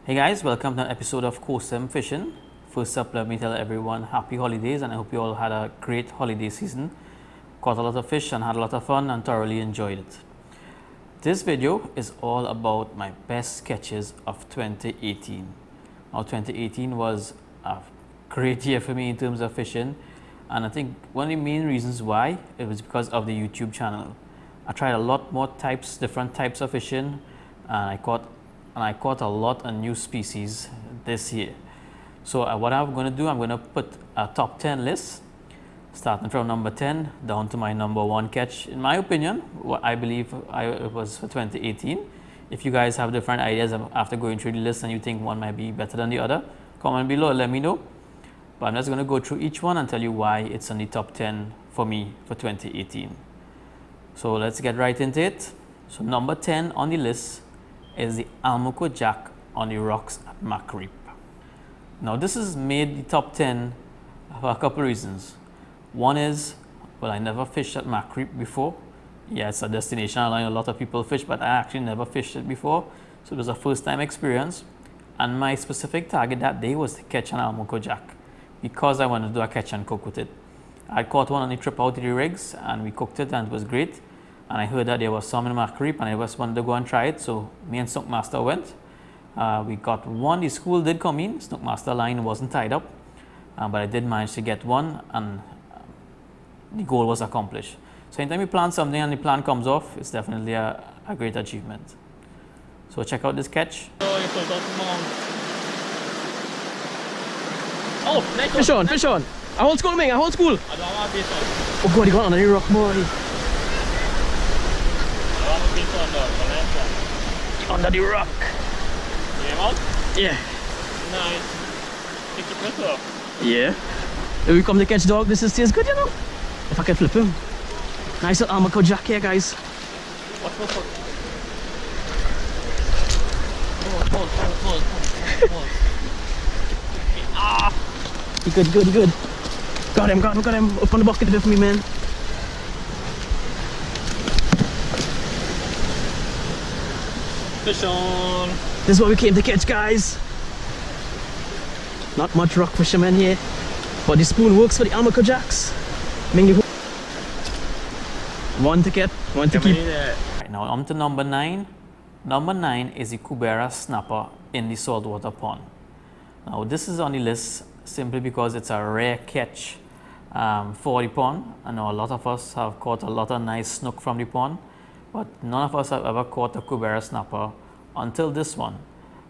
Hey guys, welcome to an episode of Coastal Fishing. First up, let me tell everyone happy holidays, and I hope you all had a great holiday season. Caught a lot of fish and had a lot of fun and thoroughly enjoyed it. This video is all about my best catches of 2018. Now 2018 was a great year for me in terms of fishing, and I think one of the main reasons why it was because of the YouTube channel. I tried a lot more different types of fishing, and I caught a lot of new species this year. So what I'm going to do, I'm going to put a top 10 list, starting from number 10 down to my number 1 catch. In my opinion, what I believe it was for 2018. If you guys have different ideas after going through the list and you think one might be better than the other, comment below, let me know. But I'm just going to go through each one and tell you why it's in the top 10 for me for 2018. So let's get right into it. So number 10 on the list is the Almaco Jack on the rocks at Mac Reef. Now this has made the top 10 for a couple of reasons. One is, well, I never fished at Mac Reef before. Yeah, it's a destination I know a lot of people fish, but I actually never fished it before. So it was a first time experience. And my specific target that day was to catch an Almaco Jack, because I wanted to do a catch and cook with it. I caught one on the trip out to the rigs and we cooked it and it was great. And I heard that there was some in Mac Reef and I just wanted to go and try it. So me and Snook Master went. We got one. The school did come in. Snook Master line wasn't tied up, but I did manage to get one, and the goal was accomplished. So anytime you plan something and the plan comes off, it's definitely a great achievement. So check out this catch. Oh, fish on, fish on. I hold school, man, I hold school. I don't want to fish on. Oh God, he got under the rock, boy. Under the rock. Yeah, man? Yeah. Nice. Take the pressure off. Yeah. Here we come to catch dog. This tastes good, you know. If I can flip him. Nice little Almaco Jack here, guys. What? Hold. Ah. He good. Got him. Up on the bucket for me, man. Fish on. This is what we came to catch, guys. Not much rock fishermen here, but the spoon works for the Almaco Jacks. One to keep. Right, now on to number 9. Number 9 is the Kubera Snapper in the saltwater pond. Now this is on the list simply because it's a rare catch for the pond. I know a lot of us have caught a lot of nice snook from the pond, but none of us have ever caught a Kubera Snapper until this one.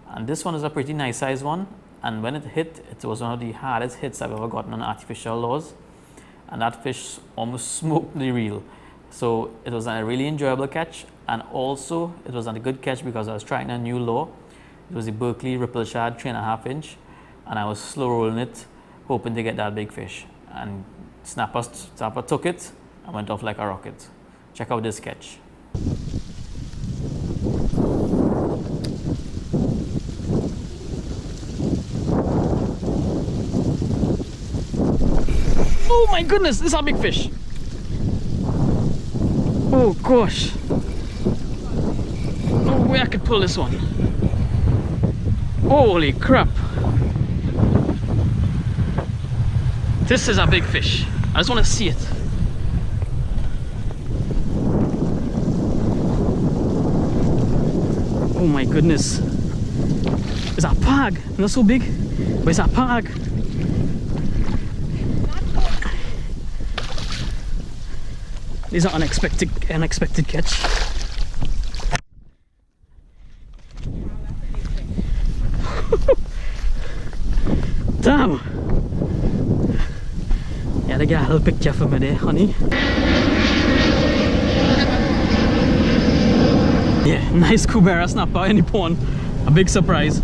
And this one is a pretty nice size one, and when it hit, it was one of the hardest hits I've ever gotten on artificial lures, and that fish almost smoked the reel. So it was a really enjoyable catch, and also it was a good catch because I was trying a new lure. It was the Berkeley Ripple Shad 3.5 inch, and I was slow rolling it, hoping to get that big fish. And Snapper took it and went off like a rocket. Check out this catch. Oh my goodness, this is a big fish. Oh gosh. No way I could pull this one. Holy crap. This is a big fish. I just want to see it. Oh my goodness. It's a pag. Not so big, but it's a pag. These are unexpected catch. Damn! Yeah, they got a little picture for me there, honey. Yeah, nice Kubera Snapper in the pond. A big surprise.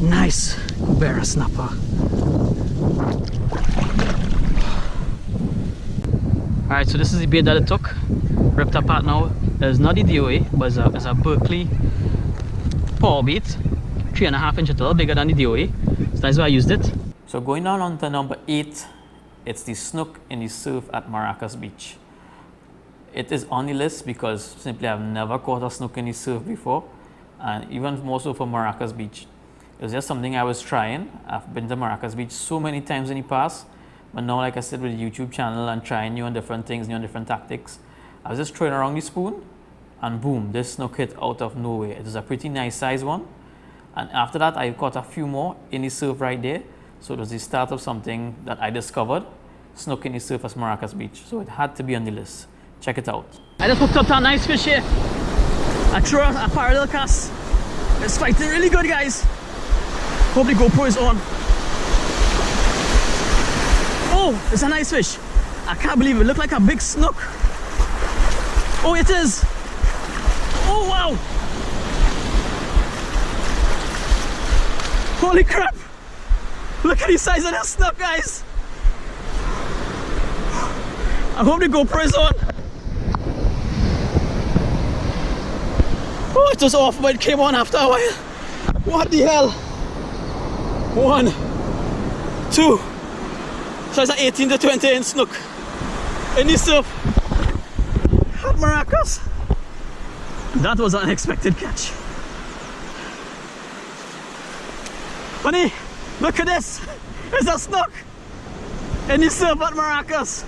Nice Kubera Snapper. Alright, so this is the bait that it took. Ripped apart now. It's not the DOA, but it's a Berkeley power bait. 3.5 inch, a little bigger than the DOA. So that's why I used it. So going down on to number 8, it's the Snook in the surf at Maracas Beach. It is on the list because simply I've never caught a snook in the surf before, and even more so for Maracas Beach. It was just something I was trying. I've been to Maracas Beach so many times in the past, but now, like I said, with the YouTube channel and trying new and different things, new and different tactics, I was just throwing around the spoon, and boom, this snook hit out of nowhere. It was a pretty nice size one, and after that, I caught a few more in the surf right there. So it was the start of something that I discovered, snook in the surf at Maracas Beach. So it had to be on the list. Check it out. I just hooked up that nice fish here. I threw a parallel cast. It's fighting really good, guys. Hope the GoPro is on. Oh, it's a nice fish. I can't believe it. Looked like a big snook. Oh, it is. Oh, wow. Holy crap. Look at the size of that snook, guys. I hope the GoPro is on. Oh, it was off, but it came on after a while. What the hell? 1, 2. So it's an 18 to 20 inch snook in the surf at Maracas. That was an unexpected catch. Honey, look at this. It's a snook in the surf at Maracas.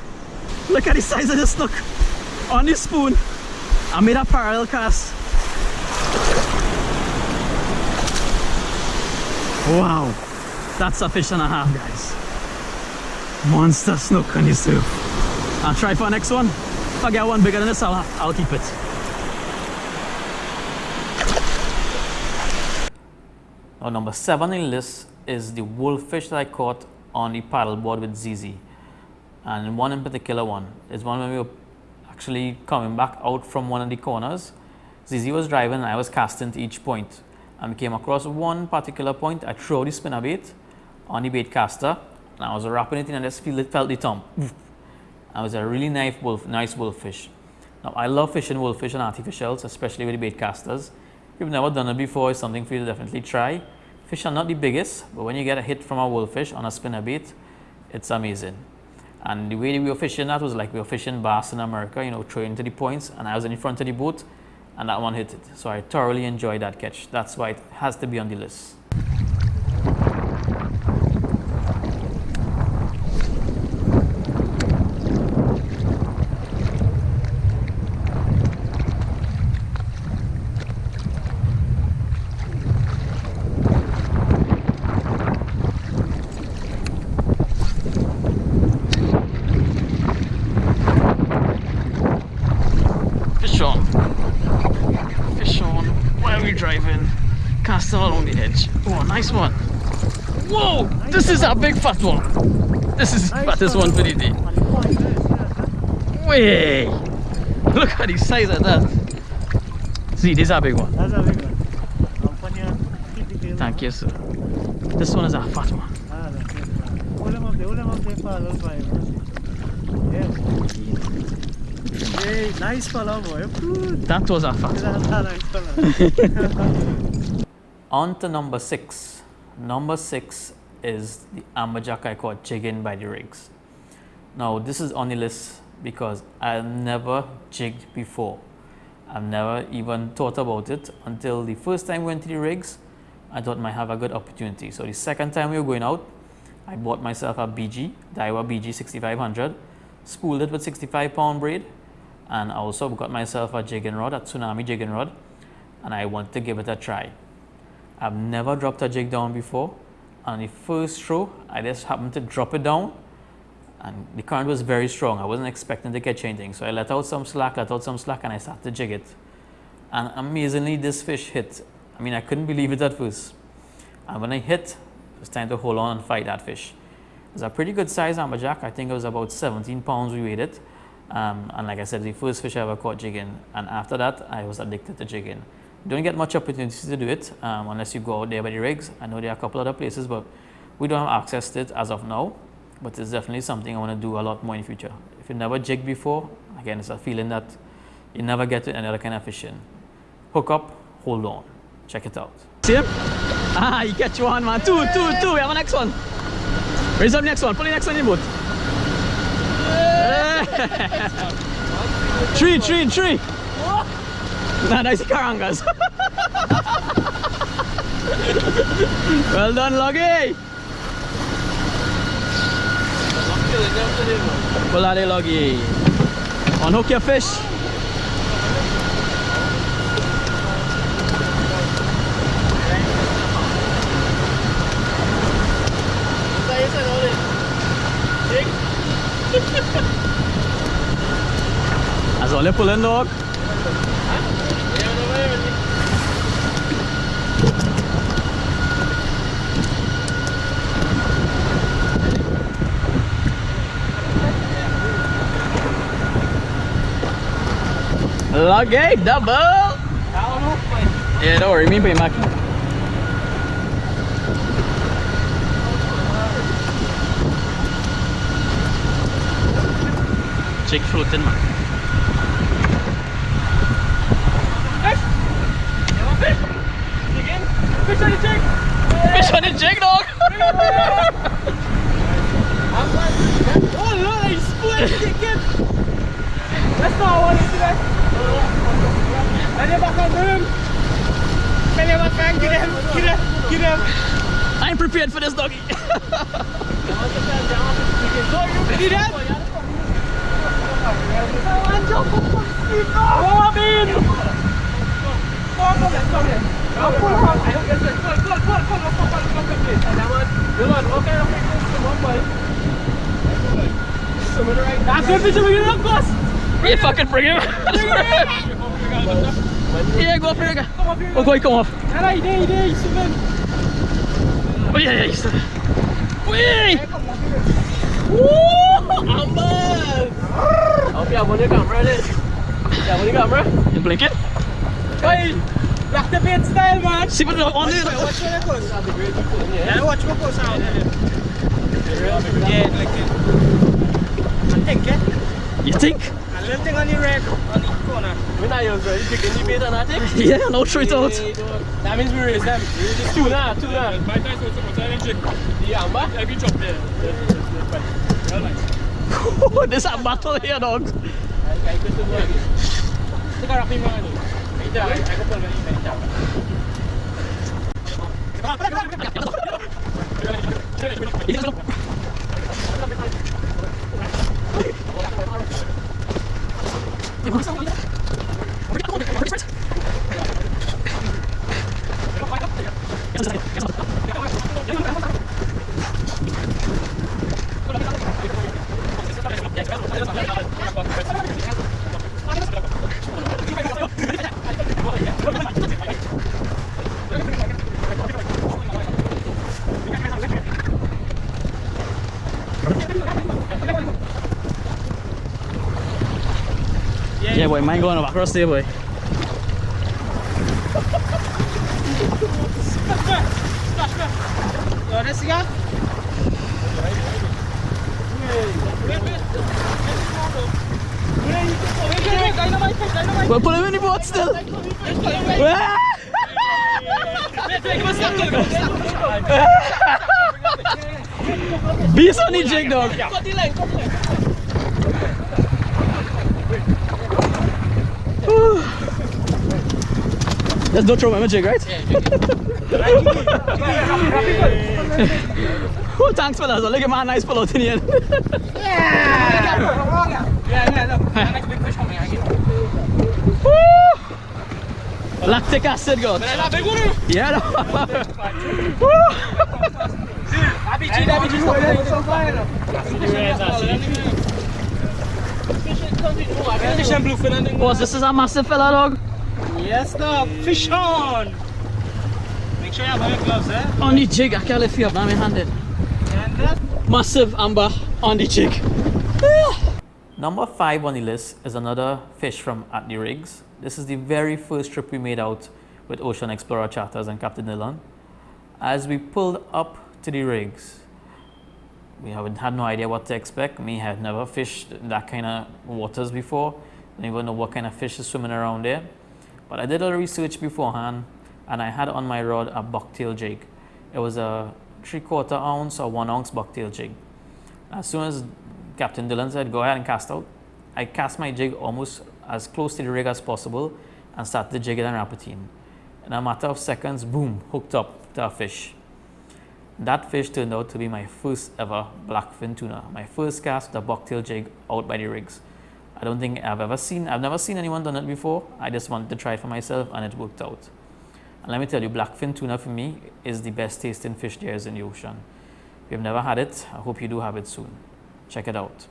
Look at the size of the snook on the spoon. I made a parallel cast. Wow, that's a fish and a half, guys. Monster snook on the surf. I'll try for the next one. If I get one bigger than this, I'll keep it. Now, number 7 in the list is the wolffish that I caught on the paddleboard with ZZ. And one in particular one is one when we were actually coming back out from one of the corners. ZZ was driving and I was casting to each point. And we came across one particular point. I threw the spinnerbait on the bait caster and I was wrapping it in and I just felt the thump. And it was a really nice wolffish. Now, I love fishing wolffish and artificials, especially with the bait casters. If you've never done it before, it's something for you to definitely try. Fish are not the biggest, but when you get a hit from a wolffish on a spinnerbait, it's amazing. And the way we were fishing that was like we were fishing bass in America, you know, throwing to the points, and I was in the front of the boat, and that one hit it. So I thoroughly enjoyed that catch. That's why it has to be on the list. Along the edge. Oh, nice one. Whoa, this is a big fat one. This is the fattest one for the day. Way. Look at the size of that. See, this is a big one. That's a big one. Thank you, sir. This one is a fat one. Hold them up there, follow by. Yes. Hey, nice follow, boy. That was a fat one. On to number 6. Number 6 is the amberjack I caught jigging by the rigs. Now, this is on the list because I've never jigged before. I've never even thought about it until the first time we went to the rigs. I thought I might have a good opportunity. So the second time we were going out, I bought myself a BG, Daiwa BG 6500, spooled it with 65-pound braid, and I also got myself a jigging rod, a Tsunami jigging rod, and I want to give it a try. I've never dropped a jig down before. On the first throw, I just happened to drop it down and the current was very strong. I wasn't expecting to catch anything. So I let out some slack and I started to jig it. And amazingly, this fish hit. I mean, I couldn't believe it at first. And when I hit, it was time to hold on and fight that fish. It was a pretty good size amberjack. I think it was about 17 pounds we weighed it. And like I said, the first fish I ever caught jigging. And after that, I was addicted to jigging. Don't get much opportunities to do it unless you go out there by the rigs. I know there are a couple other places, but we don't have access to it as of now. But it's definitely something I want to do a lot more in the future. If you never jigged before, again, it's a feeling that you never get to any other kind of fishing. Hook up, hold on. Check it out. See him? Ah, you catch one, man. Two. We have a next one. Raise up the next one. Pull the next one in the boat. Three. Nah, nice karangas. Well done, Loggy. Pull out the Loggy. Unhook your fish. That's all you're pulling, dog. Loggy, double! Yeah, don't worry, me pay Mac. Jig floating, man. Fish on the jig! Fish on the jig, dog! Oh Lord, I split it again! That's not what it is today! Let him back on him! Let him back on, get him! I ain't prepared for this, doggy. So you see that? That's good fish, we're gonna cost! You fucking bring him! Yeah, go off here, guy. Oh, go, come off. Alright, there, Suman. Oh, yeah, he's still there. Wait! Woo! Amber! Okay, I'm on the camera, then. Yeah, I'm on the camera. You blinking? Hey! Black the bait style, man! See what on there? Watch where they close. Yeah, watch where close out. Yeah, like it. I think, eh? You think? A little thing on the red, on the corner. When I was ready, you can bait on that thing? Yeah, no, throw it out. That means we raise them. Tuna. My time was the amber? Every drop there. There's a battle here, dog. Take a wrapping man. I go pull Yeah, boy, mine going across there, boy. This guy? Well, put him in the boat still. Beast on the jig, dog. Let's don't throw my jig, right? Oh, thanks for that. Look at my nice pull out in the end. Yeah, look. Next big fish coming again. Lactic acid, God. Yeah, no. Boss, this is a massive fella, dog. Yes, dog. Fish on. Make sure you have your gloves, eh? On the jig, I can't lift you up, now I'm handed. Massive amber on the jig. Number 5 on the list is another fish from At the Rigs. This is the very first trip we made out with Ocean Explorer Charters and Captain Dylan. As we pulled up to the rigs, we had no idea what to expect. Me had never fished in that kind of waters before. Didn't even know what kind of fish is swimming around there. But I did a little research beforehand, and I had on my rod a bucktail jig. It was a 3/4 ounce or 1 ounce bucktail jig. As soon as Captain Dylan said, go ahead and cast out, I cast my jig almost as close to the rig as possible and started jigging and rapiding. In a matter of seconds, boom, hooked up. to a fish. That fish turned out to be my first ever blackfin tuna, my first cast with a bucktail jig out by the rigs. I've never seen anyone done it before. I just wanted to try it for myself and it worked out. And let me tell you, blackfin tuna for me is the best tasting fish there is in the ocean. If you've never had it, I hope you do have it soon. Check it out.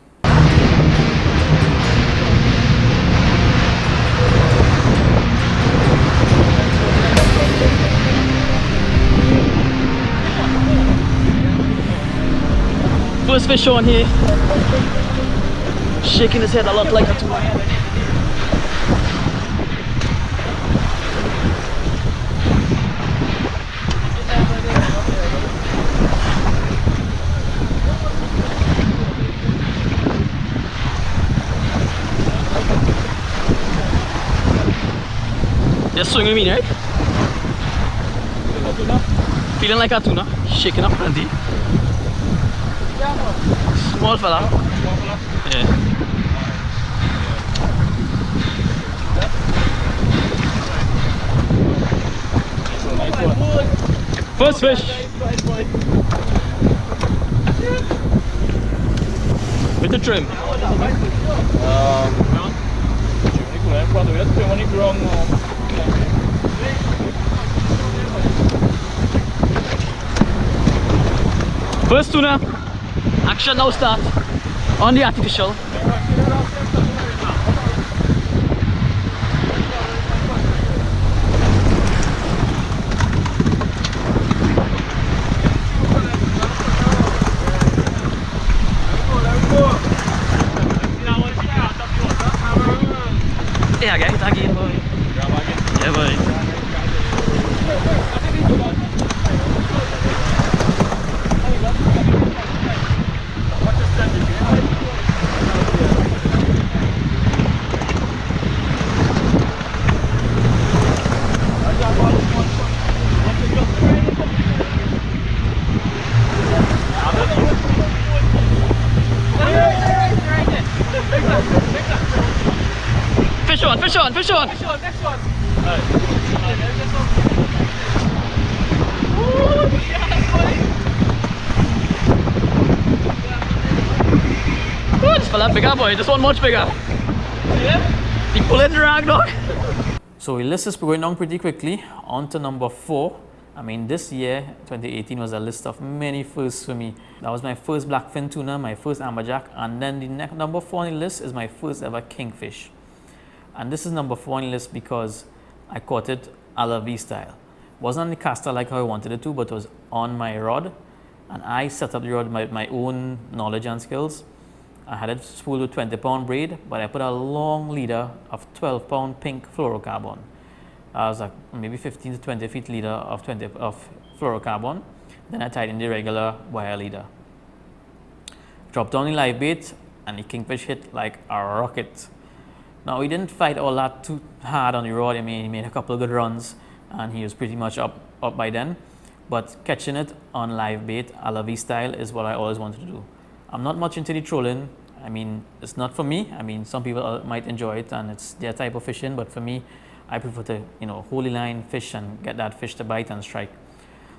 First fish on here, shaking his head a lot like a tuna. Just swinging me, right? Feeling like a tuna, shaking up plenty. Small fella. Yeah. First fish. With the trim. First tuna. Action now start on the artificial. Yeah, guys, again, boy. Yeah, boy. Fish on! Next one. Oh, this fella bigger, boy. This one much bigger. The pulling drag, dog. So the list is going down pretty quickly. On to number 4. I mean, this year, 2018, was a list of many firsts for me. That was my first blackfin tuna, my first amberjack, and then the next number 4 on the list is my first ever kingfish. And this is number 4 on the list because I caught it a la V style. Wasn't on the caster like how I wanted it to, but it was on my rod, and I set up the rod with my own knowledge and skills. I had it spooled with 20-pound braid, but I put a long leader of 12-pound pink fluorocarbon. I was like maybe 15 to 20 feet leader of fluorocarbon. Then I tied in the regular wire leader. Dropped down the live bait, and the kingfish hit like a rocket. Now he didn't fight all that too hard on the rod. I mean, he made a couple of good runs, and he was pretty much up by then. But catching it on live bait a la V style is what I always wanted to do. I'm not much into the trolling. I mean, it's not for me. I mean, some people might enjoy it and it's their type of fishing, but for me, I prefer to, hold the line, fish, and get that fish to bite and strike.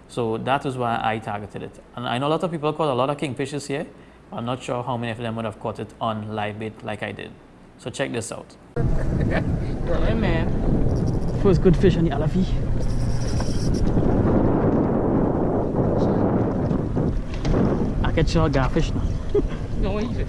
So that was why I targeted it. And I know a lot of people caught a lot of kingfishers here. I'm not sure how many of them would have caught it on live bait like I did. So check this out. Yeah, man. First good fish on the Alafi. I catch your garfish now. No, he's it.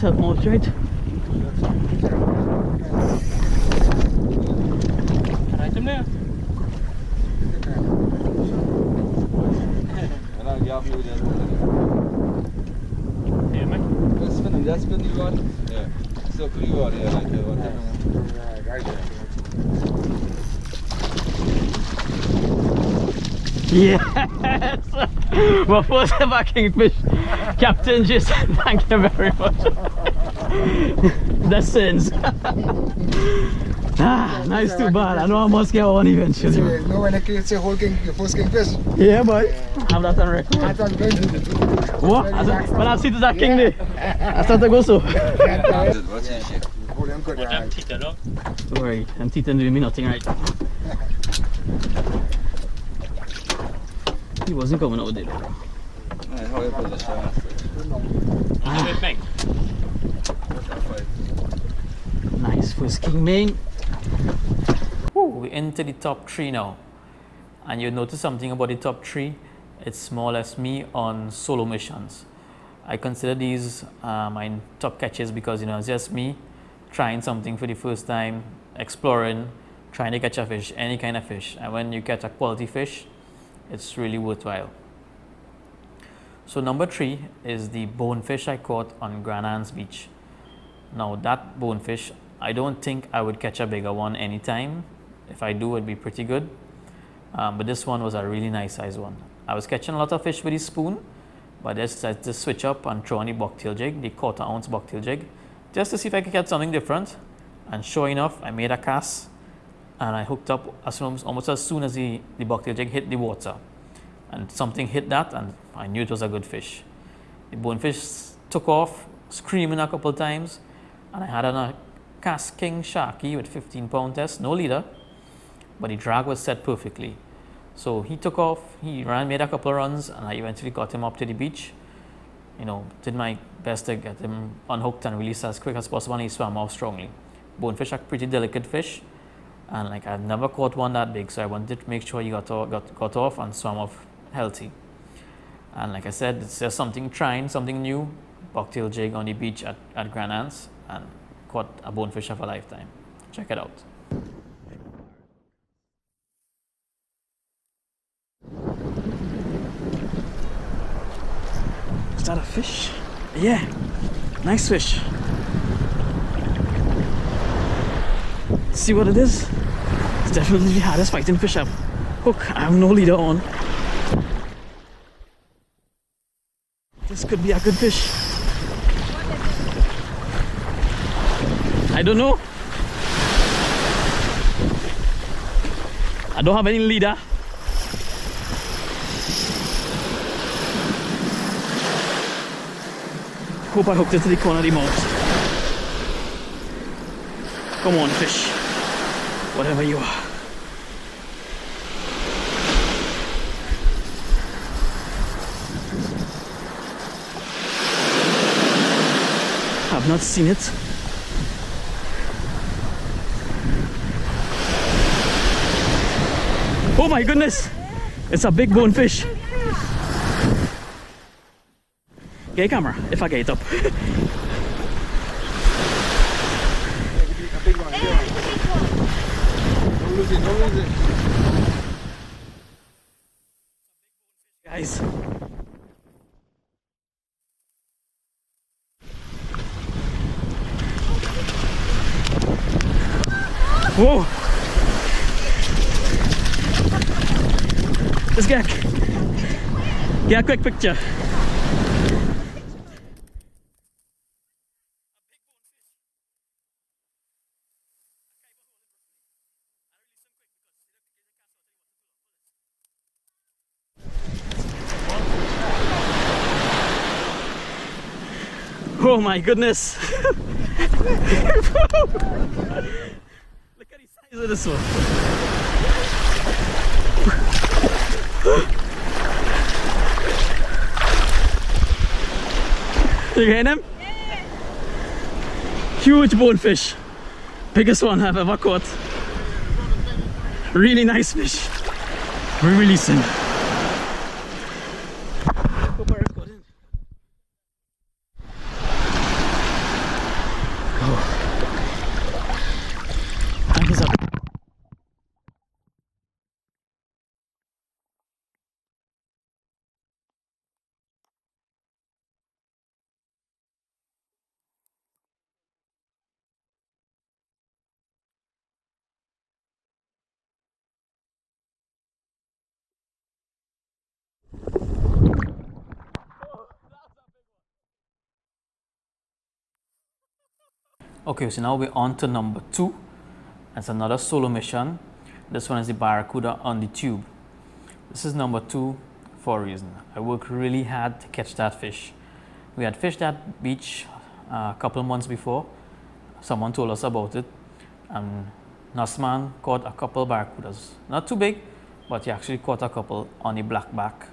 help most, right? Right him there. Yeah, man. Just spin the rod. Yeah. Circle the rod, yeah, like one time. Yes! My first ever Kingfish. Captain Jason, thank you very much. The sins. Ah, nice too bad. I know I must get one eventually. No, when I can say whole king, your first kingfish. Yeah, boy. Have that on record. I thought What? When I see to that king there, I start to go so. What's your shit? hold him good. What teeth are up? Don't worry, them teeth doing me nothing right. He wasn't coming out there. How you put the shot? Bang. Nice first king main. We're into the top 3 now, and you'll notice something about the top 3. It's more or less me on solo missions. I consider these my top catches because it's just me trying something for the first time, exploring, trying to catch a fish, any kind of fish. And when you catch a quality fish, it's really worthwhile. So number 3 is the bonefish I caught on Granans Beach. Now that bonefish, I don't think I would catch a bigger one anytime. If I do, it'd be pretty good. But this one was a really nice size one. I was catching a lot of fish with the spoon, but I decided to switch up and throw on the bucktail jig, the 1/4 ounce bucktail jig, just to see if I could catch something different. And sure enough, I made a cast and I hooked up almost as soon as the bucktail jig hit the water. And something hit that and I knew it was a good fish. The bonefish took off, screaming a couple of times, and I had on a cast king sharky with 15-pound test, no leader, but the drag was set perfectly. So he took off, he made a couple of runs, and I eventually got him up to the beach. Did my best to get him unhooked and released as quick as possible, and he swam off strongly. Bonefish are pretty delicate fish, and I've never caught one that big, so I wanted to make sure he got off and swam off healthy. And like I said, it's just something new, bucktail jig on the beach at Granans, and caught a bonefish of a lifetime. Check it out. Is that a fish? Yeah, nice fish. See what it is? It's definitely the hardest fighting fish up. Hook, I have no leader on. This could be a good fish. I don't know. I don't have any leader. Hope I hooked it to the corner of the mouth. Come on, fish. Whatever you are. I've not seen it. Oh my goodness! It's a big bonefish. Get a camera if I get it up. Don't lose it. Guys. Whoa! Let's get a quick picture. Oh my goodness! Look at the size of this one. You getting him? Yeah. Huge bonefish. Biggest one I've ever caught. Really nice fish. We're releasing. That is a Okay, so now we're on to number 2. That's another solo mission. This one is the Barracuda on the tube. This is number 2 for a reason. I worked really hard to catch that fish. We had fished that beach a couple of months before. Someone told us about it, and Nussman caught a couple of barracudas. Not too big, but he actually caught a couple on the blackback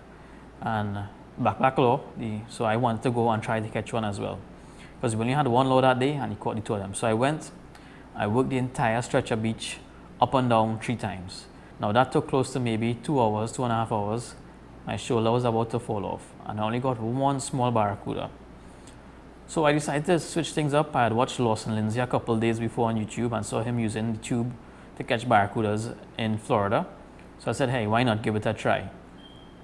and blackback lure. So I wanted to go and try to catch one as well, because we only had one lure that day and he caught the 2 of them. So I went, I worked the entire stretch of beach up and down 3 times. Now that took close to maybe 2 hours, 2.5 hours. My shoulder was about to fall off and I only got one small barracuda. So I decided to switch things up. I had watched Lawson Lindsay a couple days before on YouTube and saw him using the tube to catch barracudas in Florida. So I said, hey, why not give it a try?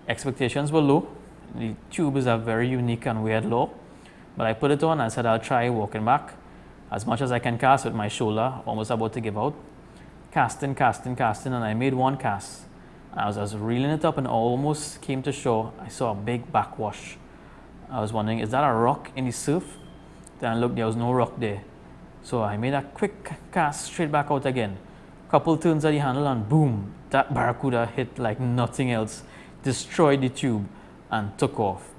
Expectations were low. The tube is a very unique and weird lure. But I put it on and I said I'll try walking back as much as I can cast with my shoulder almost about to give out. Casting, and I made one cast. I was just reeling it up and almost came to shore. I saw a big backwash. I was wondering, is that a rock in the surf? Then look, there was no rock there. So I made a quick cast straight back out again. Couple turns of the handle and boom, that barracuda hit like nothing else. Destroyed the tube and took off.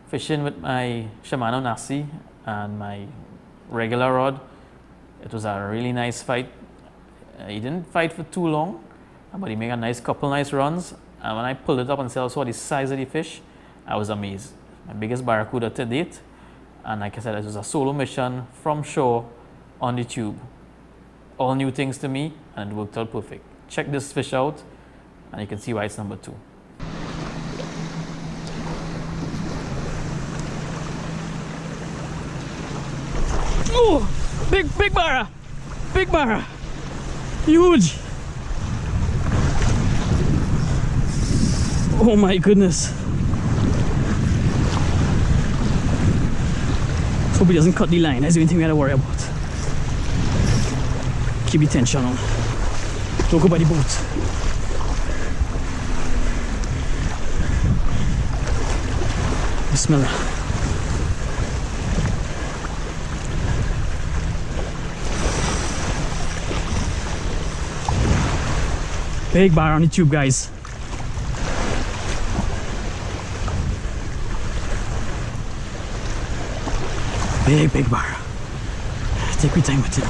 Fishing with my Shimano Nasi and my regular rod, it was a really nice fight. He didn't fight for too long, but he made a couple nice runs. And when I pulled it up and saw the size of the fish, I was amazed. My biggest barracuda to date. And like I said, it was a solo mission from shore on the tube. All new things to me, and it worked out perfect. Check this fish out and you can see why it's number 2. oh, big barra, huge. Oh my goodness. Hope he doesn't cut the line. That's the only thing we had to worry about. Keep the tension on. Don't go by the boat. Bismillah. Big bar on the tube, guys. Big bar. Take your time with it.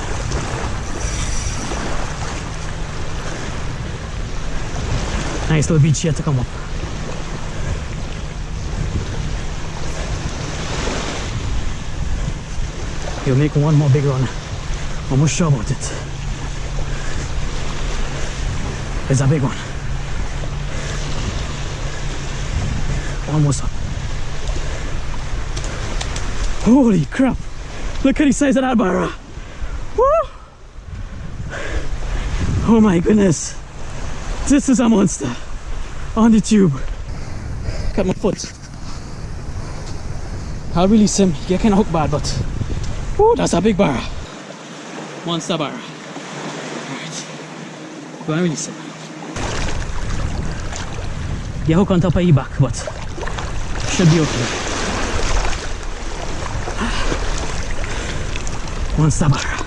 Nice little beach here to come up. You'll make one more big run. Almost sure about it. It's a big one. Almost up. Holy crap! Look at the size of that barra. Woo! Oh my goodness. This is a monster. On the tube. Look at my foot. I'll release him. He can hook bad, but woo, that's a big barra. Monster barra. Alright. Go and release him. Get hook on top of your back, but should be okay. Monster barra.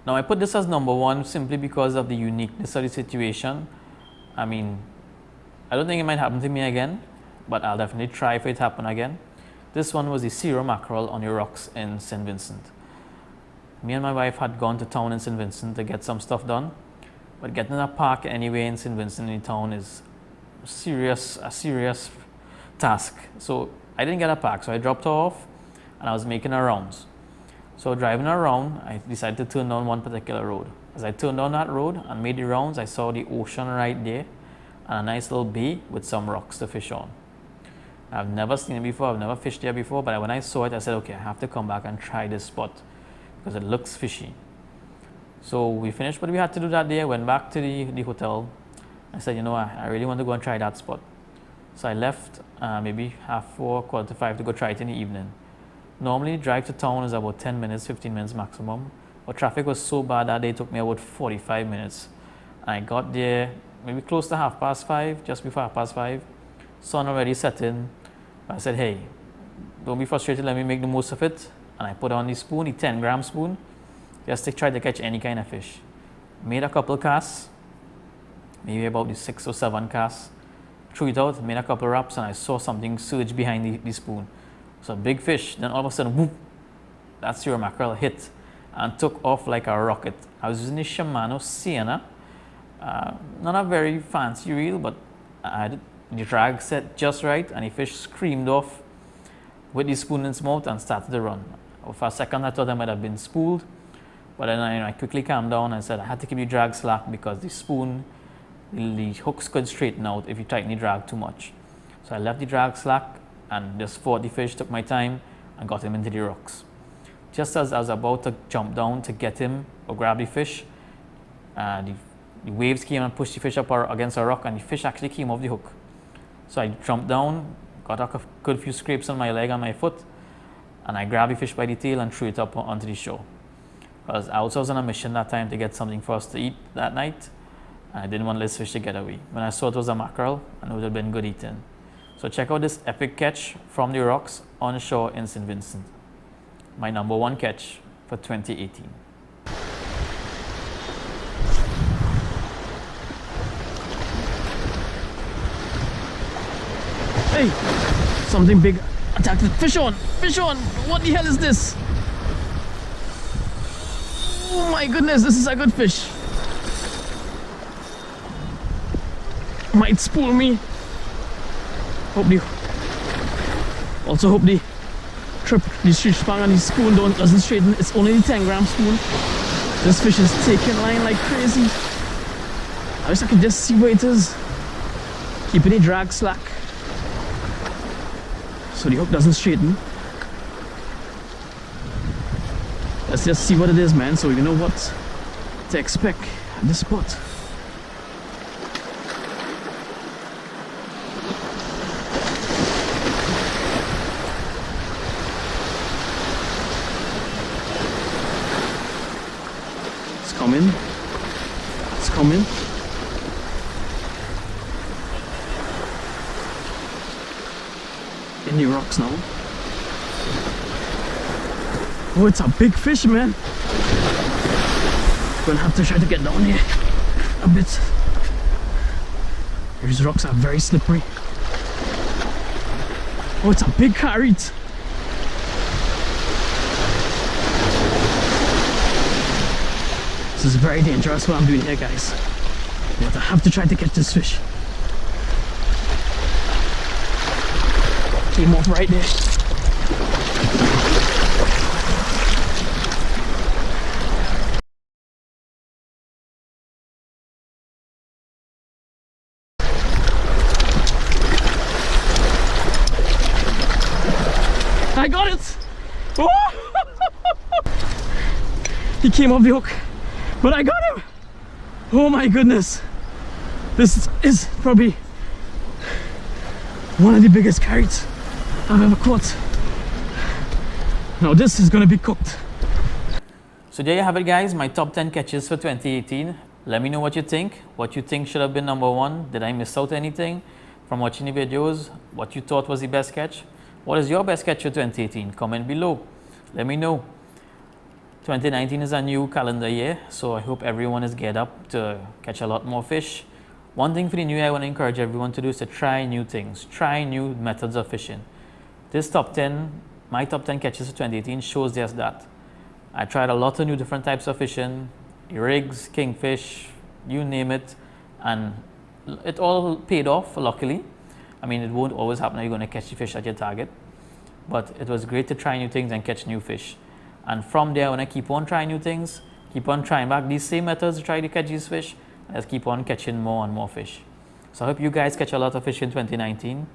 Now I put this as number 1 simply because of the uniqueness of the situation. I mean, I don't think it might happen to me again, but I'll definitely try for it to happen again. This one was the zero mackerel on the rocks in St. Vincent. Me and my wife had gone to town in St. Vincent to get some stuff done, but getting a park anyway in St. Vincent in town is a serious task. So I didn't get a park, so I dropped her off and I was making her rounds. So driving around, I decided to turn down one particular road. As I turned down that road and made the rounds, I saw the ocean right there and a nice little bay with some rocks to fish on. I've never seen it before, I've never fished there before, but when I saw it, I said, okay, I have to come back and try this spot because it looks fishy. So we finished what we had to do that day, went back to the hotel. I said, you know, I really want to go and try that spot. So I left maybe 4:30, 4:45 to go try it in the evening. Normally, drive to town is about 10 minutes, 15 minutes maximum. But traffic was so bad that day, it took me about 45 minutes. I got there maybe close to 5:30, just before 5:30. Sun already set in. I said, hey, don't be frustrated, let me make the most of it. And I put on the spoon, the 10-gram spoon, just to try to catch any kind of fish. Made a couple casts, maybe about the 6 or 7 casts. Threw it out, made a couple wraps, and I saw something surge behind the spoon. So a big fish, then all of a sudden, whoop, that zero mackerel hit and took off like a rocket. I was using the Shimano Sienna, not a very fancy reel, but I had the drag set just right, and the fish screamed off with the spoon in its mouth and started to run. For a second, I thought I might have been spooled, but then I quickly calmed down and said I had to keep the drag slack because the spoon, the hooks could straighten out if you tighten the drag too much. So I left the drag slack and just fought the fish, took my time, and got him into the rocks. Just as I was about to jump down to get him or grab the fish, the waves came and pushed the fish up against a rock, and the fish actually came off the hook. So I jumped down, got a good few scrapes on my leg and my foot, and I grabbed the fish by the tail and threw it up onto the shore. Because I also was on a mission that time to get something for us to eat that night, and I didn't want this fish to get away. When I saw it was a mackerel, and it would have been good eating. So check out this epic catch from the rocks on shore in St. Vincent. My #1 catch for 2018. Hey, something big attacked it. Fish on, fish on. What the hell is this? Oh my goodness, this is a good fish. Might spool me. Hope the street spang and the spoon doesn't straighten. It's only the 10-gram spoon. This fish is taking line like crazy. I wish I could just see where it is. Keeping the drag slack so the hook doesn't straighten. Let's just see what it is, man, so you know what to expect at this spot. It's coming. In the rocks now. Oh, it's a big fish, man. Gonna have to try to get down here a bit. These rocks are very slippery. Oh, it's a big carrot. This is very dangerous what I'm doing here, guys. But I have to try to catch this fish. Came off right there. I got it! Oh! He came off the hook. But I got him! Oh my goodness! This is probably one of the biggest carrots I've ever caught. Now this is gonna be cooked. So there you have it, guys, my top 10 catches for 2018. Let me know what you think should have been #1. Did I miss out anything from watching the videos? What you thought was the best catch? What is your best catch for 2018? Comment below. Let me know. 2019 is a new calendar year, so I hope everyone is geared up to catch a lot more fish. One thing for the new year I want to encourage everyone to do is to try new things, try new methods of fishing. This top 10, my top 10 catches for 2018 shows just that. I tried a lot of new different types of fishing, rigs, kingfish, you name it, and it all paid off, luckily. I mean, it won't always happen that you're going to catch the fish at your target, but it was great to try new things and catch new fish. And from there, when I keep on trying new things, keep on trying back these same methods to try to catch these fish, and just keep on catching more and more fish. So I hope you guys catch a lot of fish in 2019.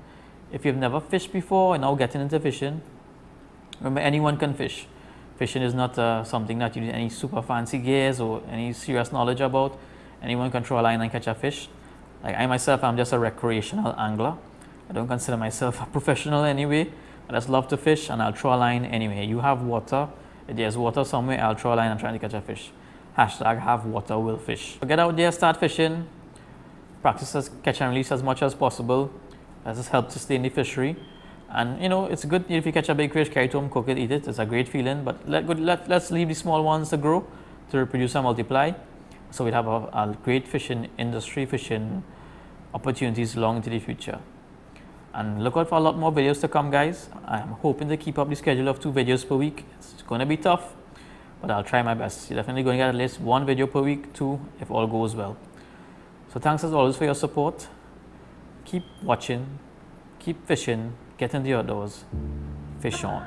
If you've never fished before and now getting into fishing, remember, anyone can fish. Fishing is not something that you need any super fancy gears or any serious knowledge about. Anyone can throw a line and catch a fish. Like I myself, I'm just a recreational angler. I don't consider myself a professional anyway. I just love to fish and I'll throw a line anyway. You have water, if there's water somewhere, I'll throw a line and try to catch a fish. Hashtag have water, will fish. So get out there, start fishing. Practice catch and release as much as possible. That just helps sustain the fishery. And you know, it's good if you catch a big fish, carry it home, cook it, eat it. It's a great feeling. But let's leave the small ones to grow, to reproduce and multiply. So we'd have a great fishing industry, fishing opportunities long into the future. And look out for a lot more videos to come, guys. I'm hoping to keep up the schedule of 2 videos per week. It's going to be tough, but I'll try my best. You're definitely going to get at least 1 video per week, 2 if all goes well. So thanks as always for your support. Keep watching, keep fishing, get in the outdoors, fish on.